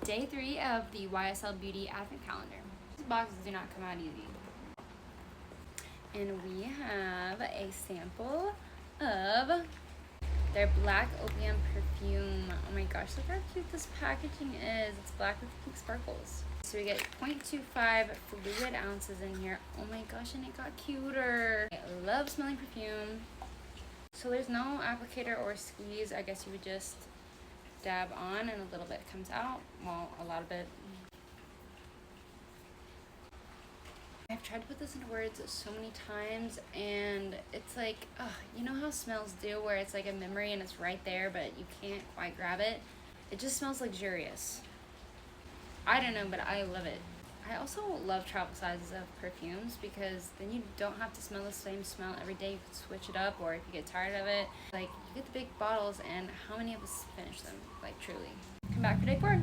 Day 3 of the YSL Beauty Advent Calendar. These boxes do not come out easy. And we have a sample of their Black Opium perfume. Oh my gosh, look how cute this packaging is. It's black with pink sparkles. So we get 0.25 fluid ounces in here. Oh my gosh, and it got cuter. I love smelling perfume. So there's no applicator or squeeze. I guess you would just dab on and a little bit comes out. Well, a lot of it. I've tried to put this into words so many times, and it's like, you know how smells do where it's like a memory and it's right there but you can't quite grab it? It just smells luxurious. I don't know, but I love it. I also love travel sizes of perfumes because then you don't have to smell the same smell every day. You can switch it up, or if you get tired of it, like, you get the big bottles, and how many of us finish them? Like, truly. Come back for day 4.